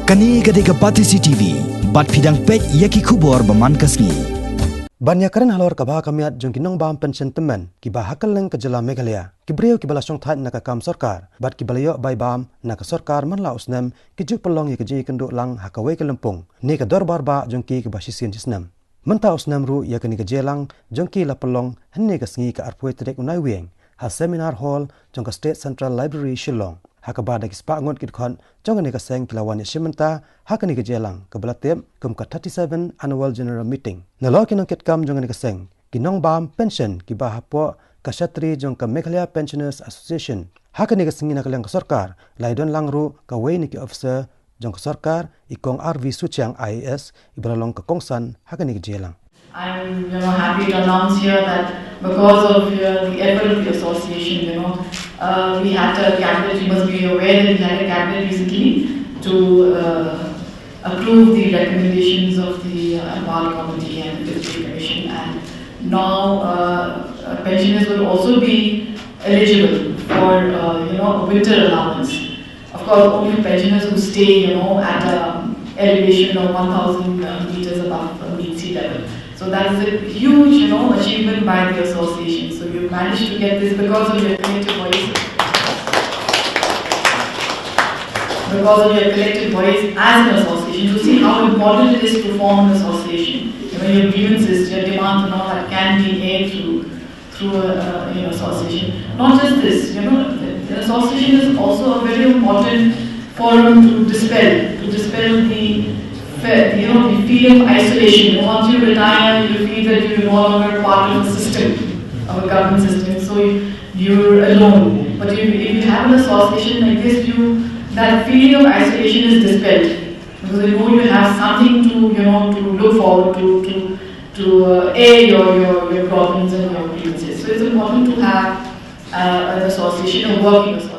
Kani gadega Patisi TV, bat pidang pej yaki kubor baman kasni. Banyakaran halor kabah kamiat jong kinong bam pension teman ki bahakal leng ke jela Meghalaya ki brio ki balasong that naka kam sarkar bat ki balayo bai bam naka sarkar man la usnam ki ju pelong ye ji kenduk lang hakawe ke lempung ni ke Dorbar ba jong ki basisin jisnam menta usnam ru ya kini ke jelang jong ki la pelong henne ke sngi ke arpoi trek unai weng ha seminar hall jong ke State Central Library Shillong hakaba da kispa ngot kit khon jong ne ka Seng kilawan shimenta hakani ke jelang ke balatem kum ka 37 annual general meeting nalo kinong kit kam jong ne ka Seng kinong bam pension ki bahapo ka Shatri jong ka Meghalaya Pensioners Association hakani ke singina ka sarkar laidon langru ka weini ki officer jong ka sarkar ikong RV Suchang IAS ibalalong ka kongsan hakani ke jelang. I'm happy to announce here that because of the effort of the association, we had a cabinet. You must be aware that we had a cabinet recently to approve the recommendations of the Bar Committee and the Fiscal Commission, and now pensioners will also be eligible for a winter allowance. Of course, only pensioners who stay at an elevation of 1,000 meters above mean sea level. So that is a huge, achievement by the association. So you managed to get this because of your collective voice. Because of your collective voice as an association, to see how important it is to form an association. Your grievances, your demands, and all that can be aired through an association. Not just this, the association is also a very important forum to dispel the feeling of isolation. Once you retire, you feel that you're no longer part of a system, of a government system, so you're alone. But if you have an association like this, that feeling of isolation is dispelled, because you have something to look forward to air your problems and your grievances. So it's important to have an association, a working association.